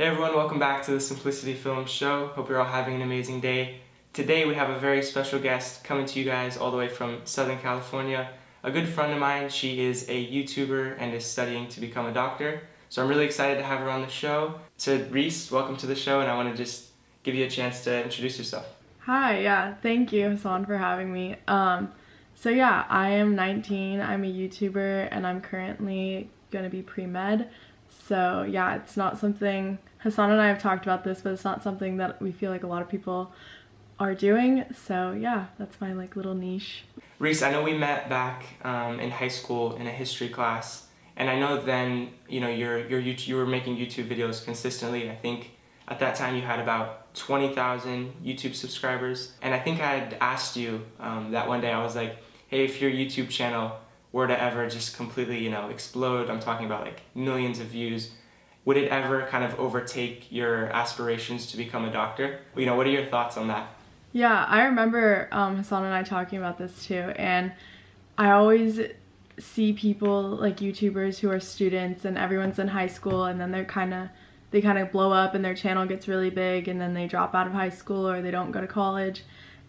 Hey everyone, welcome back to the Simplicity Film Show. Hope you're all having an amazing day. Today we have a very special guest coming to you guys all the way from Southern California. A good friend of mine. She is a YouTuber and is studying to become a doctor. So I'm really excited to have her on the show. So Reese, welcome to the show, and I want to just give you a chance to introduce yourself. Hi, yeah, thank you, Hassan, for having me. I am 19, I'm a YouTuber, and I'm currently going to be pre-med. So yeah, it's not something, Hassan and I have talked about this, but it's not something that we feel like a lot of people are doing. So yeah, that's my little niche. Reese, I know we met back in high school in a history class, and I know then, you were making YouTube videos consistently. I think at that time you had about 20,000 YouTube subscribers, and I think I had asked you that one day, I was like, hey, if your YouTube channel were to ever just completely, explode, I'm talking about like millions of views, would it ever kind of overtake your aspirations to become a doctor? What are your thoughts on that? Yeah, I remember Hassan and I talking about this too, and I always see people like YouTubers who are students and everyone's in high school, and then they kind of blow up and their channel gets really big, and then they drop out of high school or they don't go to college.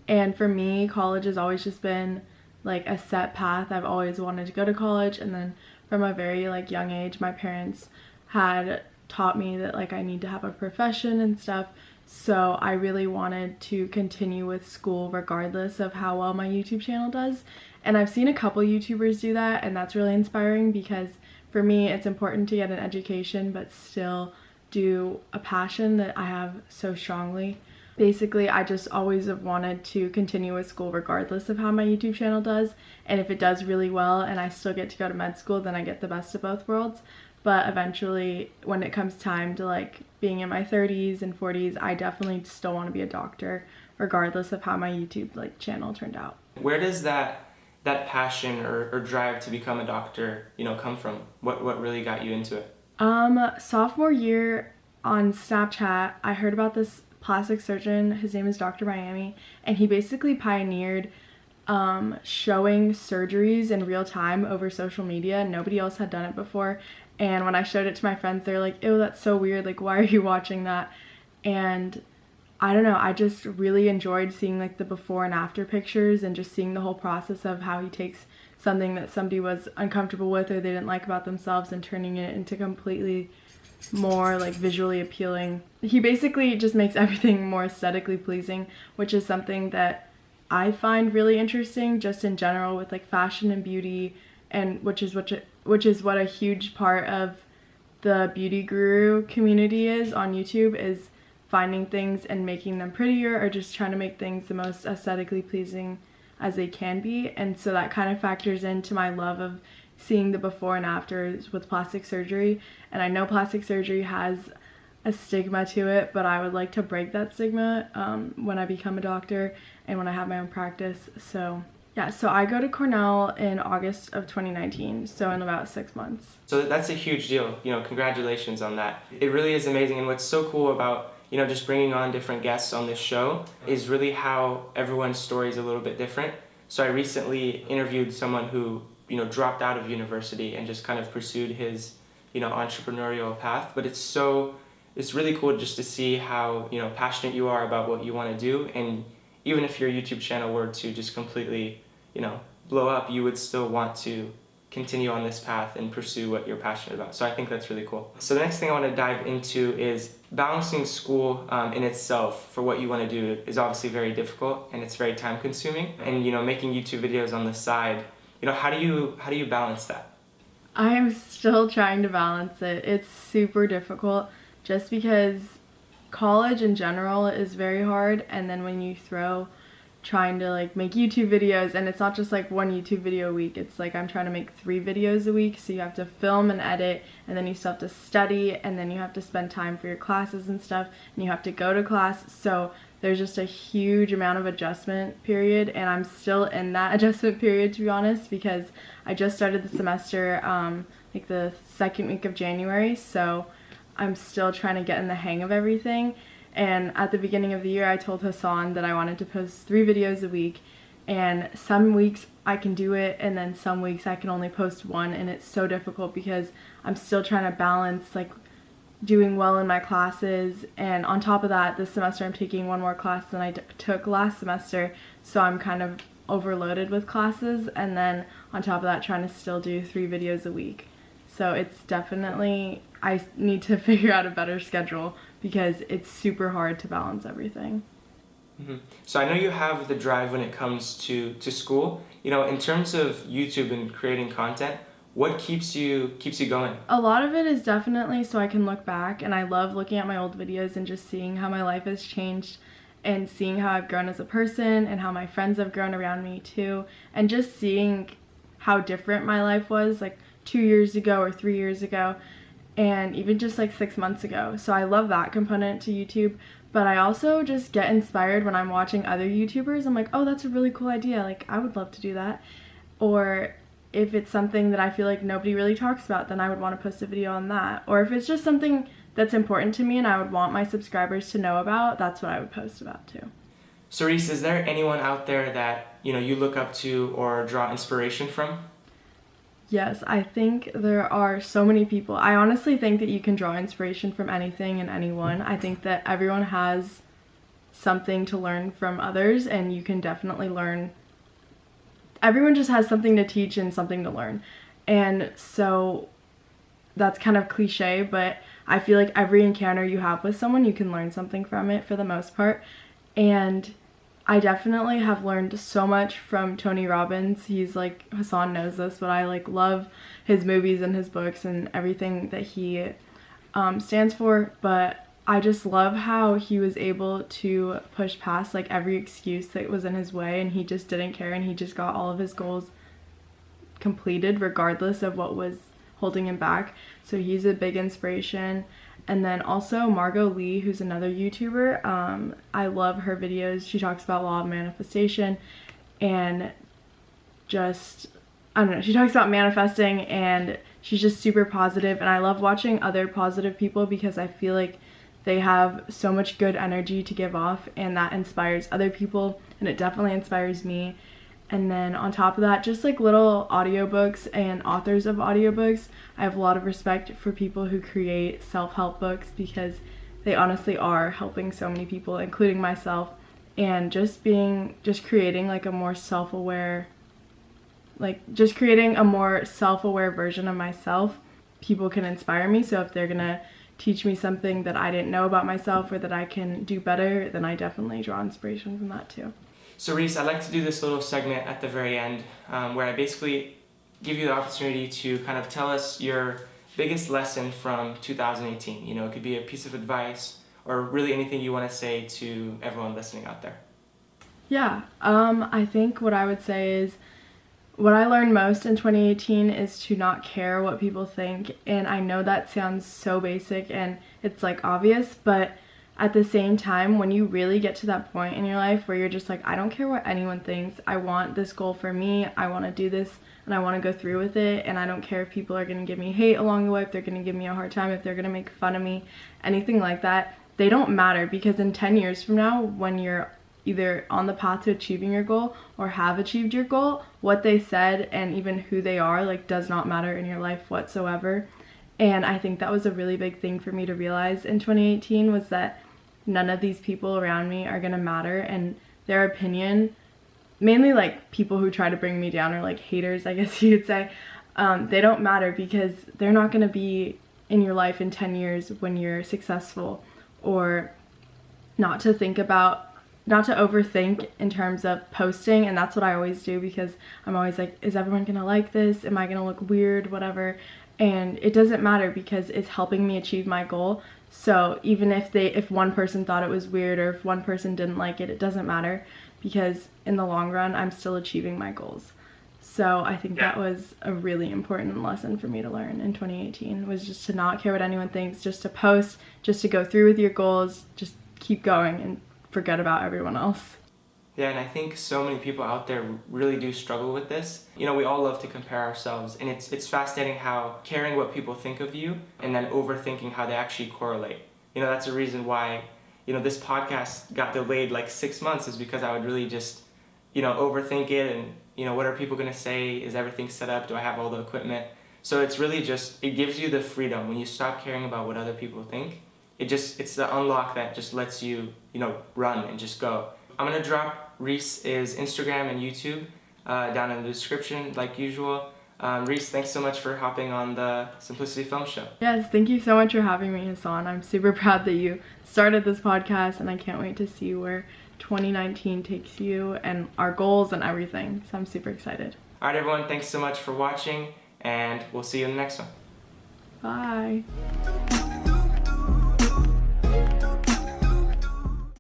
And for me, college has always just been like a set path. I've always wanted to go to college, and then from a very young age, my parents had taught me that I need to have a profession and stuff. So I really wanted to continue with school regardless of how well my YouTube channel does. And I've seen a couple YouTubers do that, and that's really inspiring, because for me it's important to get an education but still do a passion that I have so strongly. Basically, I just always have wanted to continue with school regardless of how my YouTube channel does, and if it does really well and I still get to go to med school, then I get the best of both worlds. But eventually, when it comes time to being in my 30s and 40s, I definitely still want to be a doctor regardless of how my YouTube channel turned out. Where does that passion or drive to become a doctor come from? What really got you into it? Sophomore year on Snapchat, I heard about this plastic surgeon. His name is Dr. Miami, and he basically pioneered showing surgeries in real time over social media. Nobody else had done it before, and when I showed it to my friends, they're like, ew, that's so weird, why are you watching that? And I don't know, I just really enjoyed seeing the before and after pictures, and just seeing the whole process of how he takes something that somebody was uncomfortable with or they didn't like about themselves and turning it into completely more visually appealing. He basically just makes everything more aesthetically pleasing, which is something that I find really interesting just in general with fashion and beauty, and which is what a huge part of the beauty guru community is on YouTube, is finding things and making them prettier, or just trying to make things the most aesthetically pleasing as they can be. And so that kind of factors into my love of seeing the before and afters with plastic surgery. And I know plastic surgery has a stigma to it, but I would like to break that stigma when I become a doctor and when I have my own practice. So yeah, so I go to Cornell in August of 2019, so in about 6 months. So that's a huge deal. Congratulations on that. It really is amazing, and what's so cool about just bringing on different guests on this show is really how everyone's story is a little bit different. So I recently interviewed someone who dropped out of university and just kind of pursued his entrepreneurial path, but it's really cool just to see how passionate you are about what you want to do, and even if your YouTube channel were to just completely blow up, you would still want to continue on this path and pursue what you're passionate about. So I think that's really cool. So the next thing I want to dive into is balancing school in itself for what you want to do is obviously very difficult, and it's very time consuming, and making YouTube videos on the side, how do you balance that? I am still trying to balance it. It's super difficult just because college in general is very hard, and then when you throw trying to make YouTube videos, and it's not just one YouTube video a week, it's I'm trying to make 3 videos a week, so you have to film and edit, and then you still have to study, and then you have to spend time for your classes and stuff, and you have to go to class. So there's just a huge amount of adjustment period, and I'm still in that adjustment period, to be honest, because I just started the semester the second week of January, so I'm still trying to get in the hang of everything. And at the beginning of the year, I told Hassan that I wanted to post 3 videos a week, and some weeks I can do it, and then some weeks I can only post 1, and it's so difficult because I'm still trying to balance doing well in my classes, and on top of that, this semester I'm taking one more class than I took last semester, so I'm kind of overloaded with classes, and then on top of that trying to still do 3 videos a week. So it's definitely, I need to figure out a better schedule because it's super hard to balance everything. Mm-hmm. So I know you have the drive when it comes to school. You know, in terms of YouTube and creating content, what keeps you going? A lot of it is definitely so I can look back, and I love looking at my old videos and just seeing how my life has changed and seeing how I've grown as a person and how my friends have grown around me too, and just seeing how different my life was like 2 years ago or 3 years ago, and even just like 6 months ago. So I love that component to YouTube, but I also just get inspired when I'm watching other YouTubers. I'm like, oh, that's a really cool idea, like I would love to do that. Or if it's something that I feel like nobody really talks about, then I would want to post a video on that. Or if it's just something that's important to me and I would want my subscribers to know about, that's what I would post about too. So Reese, is there anyone out there that, you know, you look up to or draw inspiration from? Yes, I think there are so many people. I honestly think that you can draw inspiration from anything and anyone. I think that everyone has something to learn from others, and you can definitely learn. Everyone just has something to teach and something to learn. And so that's kind of cliche, but I feel like every encounter you have with someone, you can learn something from it for the most part. And I definitely have learned so much from Tony Robbins. He's like, Hassan knows this, but I like love his movies and his books and everything that he stands for. But I just love how he was able to push past like every excuse that was in his way, and he just didn't care, and he just got all of his goals completed regardless of what was holding him back. So he's a big inspiration. And then also Margot Lee, who's another YouTuber. I love her videos. She talks about law of manifestation and just, I don't know, she talks about manifesting, and she's just super positive. And I love watching other positive people because I feel like they have so much good energy to give off, and that inspires other people, and it definitely inspires me. And then on top of that, just like little audiobooks and authors of audiobooks. I have a lot of respect for people who create self-help books because they honestly are helping so many people, including myself. And just creating like a more self-aware, creating a more self-aware version of myself, people can inspire me. So if they're gonna teach me something that I didn't know about myself or that I can do better, then I definitely draw inspiration from that too. So Reese, I'd like to do this little segment at the very end where I basically give you the opportunity to kind of tell us your biggest lesson from 2018. You know, it could be a piece of advice or really anything you want to say to everyone listening out there. Yeah, I think what I would say is what I learned most in 2018 is to not care what people think. And I know that sounds so basic and it's like obvious, but at the same time, when you really get to that point in your life where you're just like, I don't care what anyone thinks, I want this goal for me, I want to do this, and I want to go through with it, and I don't care if people are going to give me hate along the way, if they're going to give me a hard time, if they're going to make fun of me, anything like that, they don't matter, because in 10 years from now, when you're either on the path to achieving your goal or have achieved your goal, what they said and even who they are like does not matter in your life whatsoever. And I think that was a really big thing for me to realize in 2018 was that none of these people around me are gonna matter, and their opinion, mainly like people who try to bring me down or like haters, I guess you could say, they don't matter because they're not gonna be in your life in 10 years when you're successful. Or not to overthink in terms of posting, and that's what I always do because I'm always like, is everyone gonna like this? Am I gonna look weird? Whatever. And it doesn't matter because it's helping me achieve my goal. So even if one person thought it was weird or if one person didn't like it, it doesn't matter because in the long run, I'm still achieving my goals. So I think that was a really important lesson for me to learn in 2018 was just to not care what anyone thinks, just to post, just to go through with your goals, just keep going and forget about everyone else. Yeah, and I think so many people out there really do struggle with this. You know, we all love to compare ourselves, and it's fascinating how caring what people think of you and then overthinking how they actually correlate. You know, that's the reason why, you know, this podcast got delayed like 6 months is because I would really just, you know, overthink it and, you know, what are people going to say? Is everything set up? Do I have all the equipment? So it's really just, it gives you the freedom. When you stop caring about what other people think, it's the unlock that just lets you, run and just go. I'm gonna drop Reese's Instagram and YouTube down in the description like usual. Reese, thanks so much for hopping on the Simplicity Film Show. Yes, thank you so much for having me, Hassan. I'm super proud that you started this podcast, and I can't wait to see where 2019 takes you and our goals and everything. So I'm super excited. All right, everyone, thanks so much for watching, and we'll see you in the next one. Bye.